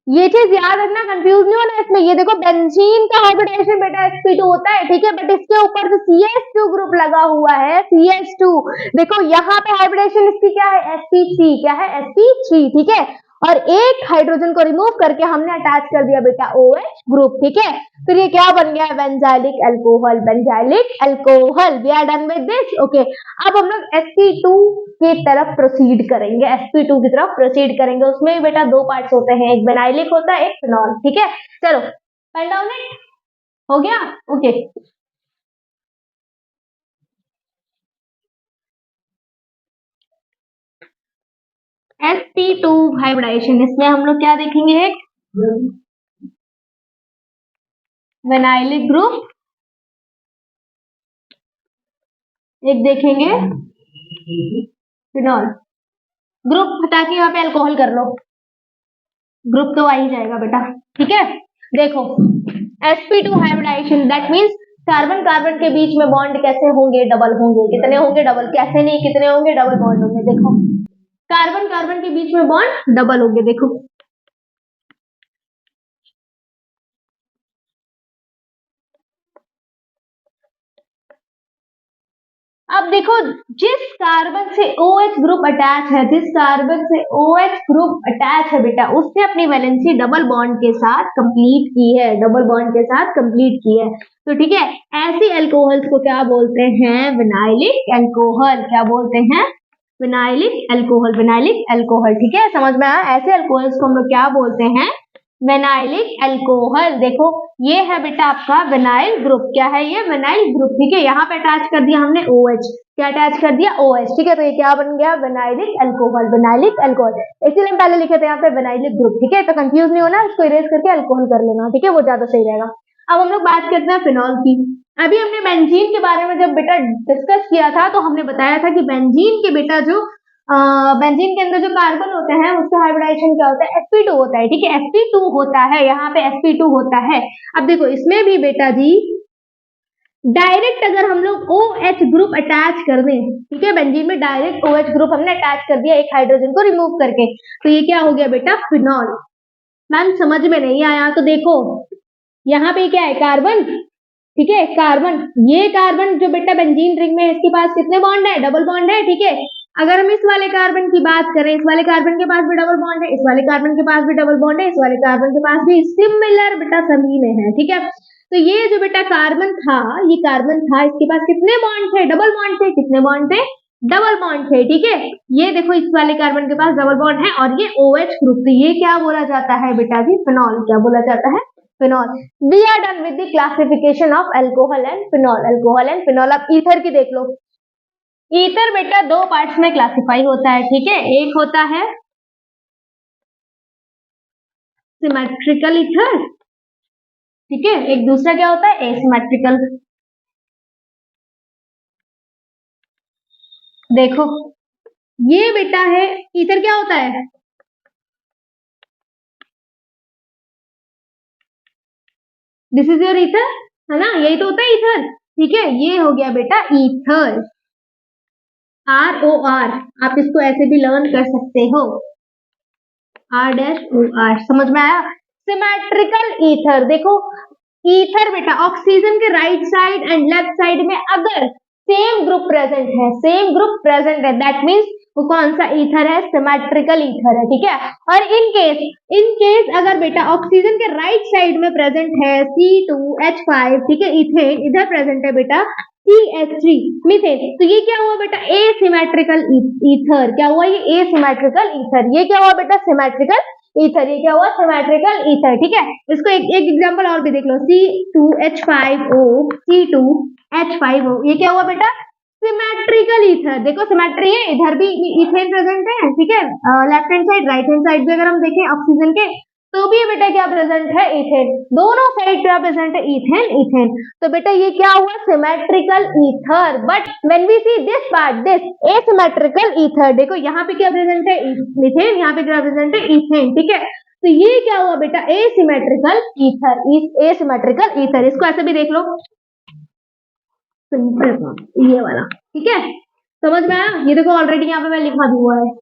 ये चीज याद रखना, कंफ्यूज नहीं होना इसमें। ये देखो बेंजीन का हाइब्रिडाइजेशन बेटा sp2 होता है, ठीक है, बट इसके ऊपर जो CH2 ग्रुप लगा हुआ है, CH2, देखो यहाँ पे हाइब्रिडेशन इसकी क्या है, sp3, क्या है, sp3, ठीक है, और एक हाइड्रोजन को रिमूव करके हमने अटैच कर दिया बेटा OH ग्रुप। ठीक है, फिर ये क्या बन गया, benzylic alcohol, benzylic alcohol. We are done with this, okay. अब हम लोग sp2 की तरफ प्रोसीड करेंगे, sp2 की तरफ प्रोसीड करेंगे। उसमें बेटा दो पार्ट्स होते हैं, एक बेनाइलिक होता है, एक फिनॉल। ठीक है, चलो पेन डाउन इट, हो गया, ओके। sp2 हाइब्रिडाइजेशन, इसमें हम लोग क्या देखेंगे, एक बेनाइलिक ग्रुप, एक देखेंगे फिनॉल ग्रुप। हटा के यहाँ पे अल्कोहल कर लो, ग्रुप तो आ ही जाएगा बेटा। ठीक है, देखो sp2 hybridization, that means carbon carbon के बीच में बॉन्ड कैसे होंगे, डबल होंगे। कितने होंगे, डबल। कैसे नहीं, कितने होंगे, डबल बॉन्ड होंगे। देखो कार्बन कार्बन के बीच में बॉन्ड डबल होंगे, देखो। अब देखो जिस कार्बन से OH ग्रुप अटैच है, जिस कार्बन से OH ग्रुप अटैच है बेटा, उससे अपनी वैलेंसी डबल बॉन्ड के साथ कंप्लीट की है, डबल बॉन्ड के साथ कंप्लीट की है। तो ठीक है, ऐसी अल्कोहल्स को क्या बोलते हैं, विनाइलिक अल्कोहल। क्या बोलते हैं, विनाइलिक अल्कोहल, विनाइलिक अल्कोहल। ठीक है, समझ में आया? ऐसे अल्कोहल्स को हम लोग क्या बोलते हैं, विनाइलिक अल्कोहल। देखो ये है बेटा आपका विनाइल ग्रुप। क्या है ये, विनाइल ग्रुप। ठीक है, यहाँ पे अटैच कर दिया हमने OH। क्या अटैच कर दिया, OH। ठीक है, तो ये क्या बन गया, विनाइलिक अल्कोहल, विनाइलिक अल्कोहल। इसीलिए हम पहले लिखे थे यहाँ पे विनाइलिक ग्रुप। ठीक है, तो कंफ्यूज नहीं होना, इसको इरेज करके अल्कोहल कर लेना। ठीक है, वो ज्यादा सही रहेगा। अब हम लोग बात करते हैं फिनॉल की। अभी हमने बेंजीन के बारे में जब बेटा डिस्कस किया था, तो हमने बताया था कि बेंजीन के बेटा जो बेंजीन के अंदर जो कार्बन होते हैं उसका हाइब्रिडाइजेशन क्या होता है, sp2 होता है। ठीक है, sp2 होता है, यहाँ पे sp2 होता है। अब देखो इसमें भी बेटा जी डायरेक्ट अगर हम लोग OH ग्रुप अटैच कर दें, ठीक है, बेंजीन में डायरेक्ट OH ग्रुप हमने अटैच कर दिया एक हाइड्रोजन को रिमूव करके, तो ये क्या हो गया बेटा, फिनॉल। मैम समझ में नहीं आया तो देखो यहाँ पे क्या है, कार्बन। ठीक है, कार्बन, ये कार्बन जो बेटा बेंजीन रिंग में है, इसके पास कितने बॉन्ड है, डबल बॉन्ड है। ठीक है, अगर हम इस वाले कार्बन की बात करें, इस वाले कार्बन के पास भी डबल बॉन्ड है, इस वाले कार्बन के पास भी डबल बॉन्ड है, इस वाले कार्बन के पास भी, सिमिलर बेटा सभी में है। ठीक है, तो ये जो बेटा कार्बन था, ये कार्बन था, इसके पास कितने बॉन्ड थे, डबल बॉन्ड थे। कितने बॉन्ड थे, डबल बॉन्ड थे। ठीक है, ये देखो इस वाले कार्बन के पास डबल बॉन्ड है और ये OH ग्रुप, तो ये क्या बोला जाता है बेटा जी, फिनॉल। क्या बोला जाता है, phenol. We are done with the classification of alcohol and phenol, alcohol and phenol. अब ईथर की देख लो। ईथर बेटा दो पार्ट्स में क्लासिफाई होता है। ठीक है, एक होता है सिमेट्रिकल ईथर, ठीक है, एक दूसरा क्या होता है, एसिमेट्रिकल। देखो ये बेटा है ईथर, क्या होता है, दिस इज योर ईथर, है ना, यही तो होता है ईथर। ठीक है, ये हो गया बेटा ईथर, ROR। आप इसको ऐसे भी लर्न कर सकते हो, R-OR। समझ में आया, सिमेट्रिकल ईथर। देखो ईथर बेटा ऑक्सीजन के right side and left side में अगर सेम ग्रुप प्रेजेंट है, सेम ग्रुप प्रेजेंट है, दैट मीन्स वो कौन सा ईथर है, सिमेट्रिकल ईथर है। ठीक है, और इन केस अगर बेटा ऑक्सीजन के राइट साइड में प्रेजेंट है C2H5, ठीक है, इथेन इधर प्रेजेंट है बेटा CH3 मीथेन, तो ये क्या हुआ बेटा, एसिमेट्रिकल ईथर। क्या हुआ, ये एसिमेट्रिकल ईथर। ये क्या हुआ बेटा, सिमेट्रिकल ईथर। ये क्या हुआ, सिमेट्रिकल ईथर। ठीक है, इसको एक एग्जांपल और भी देख लो, C2H5O, C2H5O, ये क्या हुआ बेटा, सिमेट्रिकल ईथर। देखो सिमेट्री है, इधर भी इथेन प्रेजेंट है। ठीक है, left hand side, right hand side भी अगर हम देखें ऑक्सीजन के, तो भी बेटा क्या प्रेजेंट है, इथेन। दोनों साइड क्या प्रेजेंट है, इथेन इथेन। तो बेटा ये क्या हुआ, symmetrical ether. But when we see this part, this asymmetrical ether, देखो यहाँ पे क्या प्रेजेंट है, मीथेन, यहाँ पे क्या प्रेजेंट है, इथेन, ठीक है। तो ये क्या हुआ बेटा, एसिमेट्रिकल ईथर, एसिमेट्रिकल ईथर। इसको ऐसे भी देख लो, सिंपल ये वाला, ठीक है, समझ में आया। ये देखो ऑलरेडी यहाँ पे मैं लिखा भी हुआ है,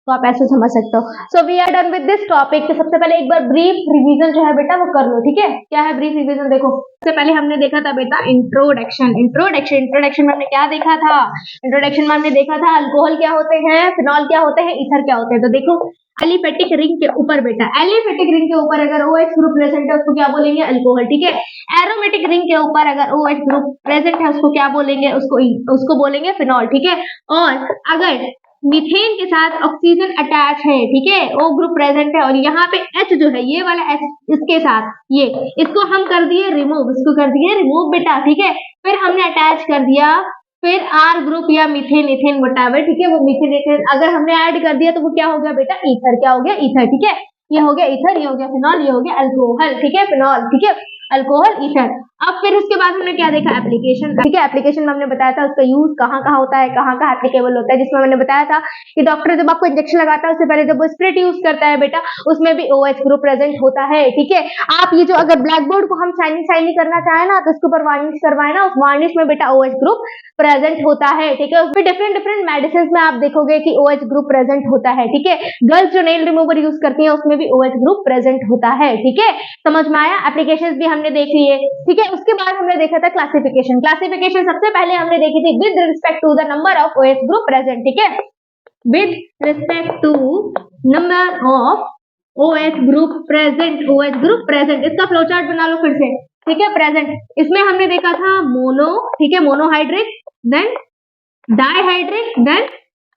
तो आप ऐसे समझ सकते हो। So we are done with this topic. तो सबसे पहले एक बार ब्रीफ रिवीजन जो है बेटा वो कर लो, ठीक है। क्या है ब्रीफ रिवीजन, देखो सबसे पहले हमने देखा था बेटा इंट्रोडक्शन। इंट्रोडक्शन में हमने क्या देखा था, इंट्रोडक्शन में हमने देखा था अल्कोहल क्या होते हैं, फिनॉल क्या होते हैं, ईथर क्या होते हैं। तो देखो एलिफेटिक रिंग के ऊपर बेटा, एलिफेटिक रिंग के ऊपर अगर OH ग्रुप प्रेजेंट है उसको क्या बोलेंगे, अल्कोहल, ठीक है। एरोमेटिक रिंग के ऊपर अगर OH ग्रुप प्रेजेंट है उसको क्या बोलेंगे, उसको बोलेंगे फिनॉल, ठीक है। और अगर मीथेन के साथ ऑक्सीजन अटैच है, ठीक है, O ग्रुप प्रेजेंट है, और यहाँ पे H जो है, ये वाला H इसके साथ, ये इसको हम कर दिए रिमूव, इसको कर दिए रिमूव बेटा, ठीक है। फिर हमने अटैच कर दिया, फिर R ग्रुप या मीथेन इथेन व्हाटएवर, ठीक है, वो मीथेन इथेन अगर हमने ऐड कर दिया तो वो क्या हो गया बेटा, ईथर। क्या हो गया, ईथर, ठीक है। ये हो गया ईथर, ये हो गया फिनॉल, ये हो गया अल्कोहल, ठीक है, फिनॉल, ठीक है, अल्कोहल, ईथर। अब फिर उसके बाद हमने क्या देखा, एप्लीकेशन, ठीक है। एप्लीकेशन में हमने बताया था उसका यूज कहाँ कहाँ होता है, कहाँ कहाँ एप्लीकेबल होता है, जिसमें मैंने बताया था कि डॉक्टर जब आपको इंजेक्शन लगाता है उससे पहले जब वो स्प्रिट यूज करता है बेटा, उसमें भी OH ग्रुप प्रेजेंट होता है, ठीक है। आप ये जो अगर ब्लैक बोर्ड को हम शाइनी करना चाहे ना तो उसके ऊपर वार्निश करवाए ना, उस वार्निश में बेटा OH ग्रुप प्रेजेंट होता है, ठीक है। उसमें डिफरेंट डिफरेंट मेडिसिन में आप देखोगे कि OH ग्रुप प्रेजेंट होता है, ठीक है। गर्ल्स जो नेल रिमूवर यूज करती है उसमें भी OH ग्रुप प्रेजेंट होता है, ठीक है, समझ में आया। एप्लीकेशंस भी हमने देख लिए, ठीक है। उसके बाद हमने देखा था क्लासिफिकेशन। क्लासिफिकेशन सबसे पहले हमने देखी थी with respect to the number of OH group present, ठीक है, with respect to number of OH group present, OH group present. इसका फ्लो चार्ट बना लो फिर से, ठीक है। प्रेजेंट इसमें हमने देखा था मोनो, ठीक है, monohydric, then dihydric, then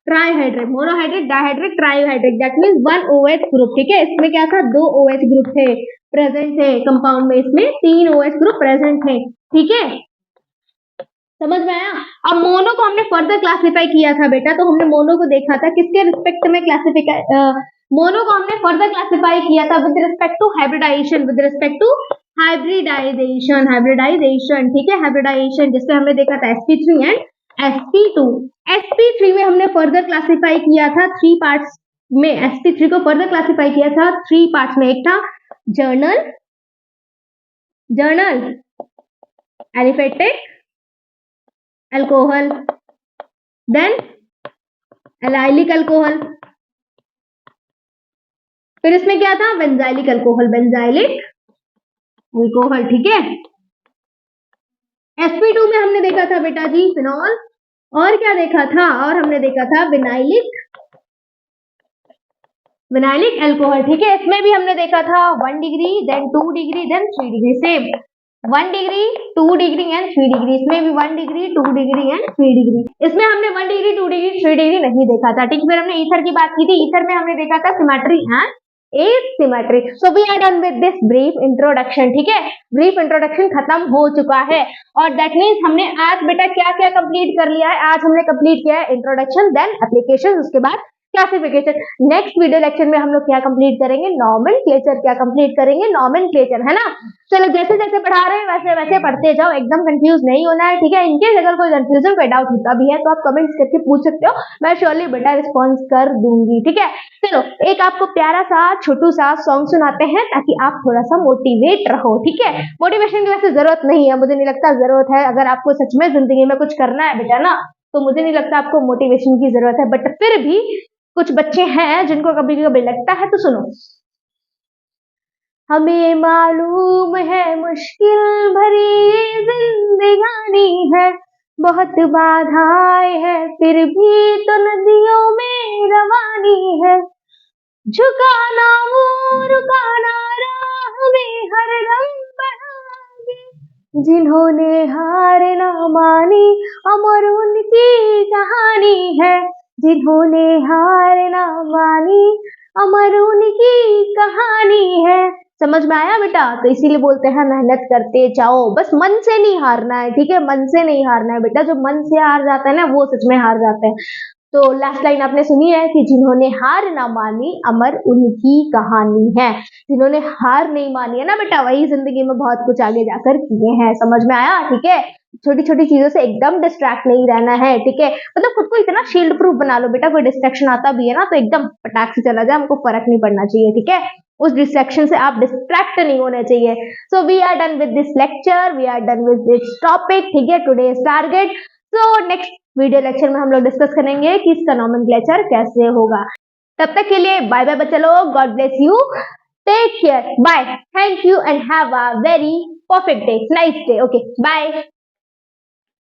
trihydric, monohydric, dihydric, trihydric, that means 1 OH group, ठीक है। इसमें क्या था, 2 OH ग्रुप थे प्रेजेंट है कंपाउंड में, इसमें 3 OH ग्रुप प्रेजेंट है, ठीक है, समझ में आया। अब मोनो को हमने फर्दर क्लासिफाई किया था बेटा, तो हमने मोनो को देखा था किसके रिस्पेक्ट में मोनो को हमने फर्दर क्लासिफाई किया था with respect to hybridization, with respect to hybridization, hybridization, ठीक है, हाइब्रिडाइजेशन, जिससे हमने देखा था sp3 एंड sp2। sp3 में हमने फर्दर क्लासिफाई किया था 3 पार्ट्स में, sp3 को फर्दर क्लासिफाई किया था 3 पार्ट्स में। एक था general, aliphatic, alcohol, then allylic alcohol, फिर इसमें क्या था, बेंजाइलिक अल्कोहल, बेंजाइलिक अल्कोहल, ठीक है। sp2 में हमने देखा था बेटा जी फिनॉल, और क्या देखा था, और हमने देखा था विनाइलिक अल्कोहल, ठीक है। इसमें भी हमने देखा था 1 degree, then 2 degree, then 3 degree, same 1 degree, 2 degree and 3 degree. इसमें भी 1 डिग्री, 2 डिग्री एंड 3 डिग्री। इसमें हमने 1 डिग्री, 2 डिग्री, 3 डिग्री नहीं देखा था, ठीक है। फिर हमने ईथर की बात की थी, ईथर में हमने देखा था symmetry and asymmetry. So we are done with this brief introduction, ठीक है। ब्रीफ इंट्रोडक्शन खत्म हो चुका है, और दैट मीन्स हमने आज बेटा क्या क्या कंप्लीट कर लिया है। आज हमने कंप्लीट किया है इंट्रोडक्शन, देन एप्लीकेशन, उसके बाद क्लासिफिकेशन। नेक्स्ट वीडियो लेक्चर में हम लोग क्या कंप्लीट करेंगे, नॉमेनक्लेचर, क्या कंप्लीट करेंगे, नॉमेनक्लेचर, है ना। चलो जैसे जैसे पढ़ा रहे हैं वैसे वैसे पढ़ते जाओ, एकदम कंफ्यूज नहीं होना है, ठीक है। इनकेस अगर कोई कंफ्यूजन, कोई डाउट होता भी है तो आप कमेंट्स करके पूछ सकते हो, मैं श्योरली बेटा रिस्पॉन्स कर दूंगी, ठीक है। चलो एक आपको प्यारा सा छोटू सा सॉन्ग सुनाते हैं ताकि आप थोड़ा सा मोटिवेट रहो, ठीक है। मोटिवेशन की वैसे जरूरत नहीं है, मुझे नहीं लगता जरूरत है। अगर आपको सच में जिंदगी में कुछ करना है बेटा ना, तो मुझे नहीं लगता आपको मोटिवेशन की जरूरत है, बट फिर भी कुछ बच्चे हैं जिनको कभी कभी लगता है, तो सुनो। हमें मालूम है मुश्किल भरी जिंदगानी है, बहुत बाधाएं है फिर भी तो नदियों में रवानी है, झुकाना मुंह रुकाना राह में हरदम बढ़ागे, जिन्होंने हार ना मानी अमर उनकी कहानी है, जिन्होंने हार ना मानी अमर उनकी कहानी है। समझ में आया बेटा। तो इसीलिए बोलते हैं मेहनत करते जाओ, बस मन से नहीं हारना है, ठीक है, मन से नहीं हारना है बेटा। जो मन से हार जाता है ना वो सच में हार जाता है। तो लास्ट लाइन आपने सुनी है कि जिन्होंने हार ना मानी अमर उनकी कहानी है। जिन्होंने हार नहीं मानी है ना बेटा, वही जिंदगी में बहुत कुछ आगे जाकर किए हैं। समझ में आया? ठीक है, छोटी छोटी चीजों से एकदम डिस्ट्रैक्ट नहीं रहना है। ठीक है, मतलब खुद को इतना शील्ड प्रूफ बना लो बेटा, कोई डिस्ट्रैक्शन आता भी है ना तो एकदम पटाख से चला जाए, हमको फर्क नहीं पड़ना चाहिए। ठीक है, उस डिस्ट्रैक्शन से आप डिस्ट्रैक्ट नहीं होने चाहिए। So we are done with this lecture, we are done with this topic. ठीक है, today's target. So next video lecture में हम लोग डिस्कस करेंगे कि इसका नॉमेनक्लेचर कैसे होगा। तब तक के लिए बाय बाय बच्चा लोग, god bless you, take care, bye, thank you and have a very perfect day, nice day, okay, bye.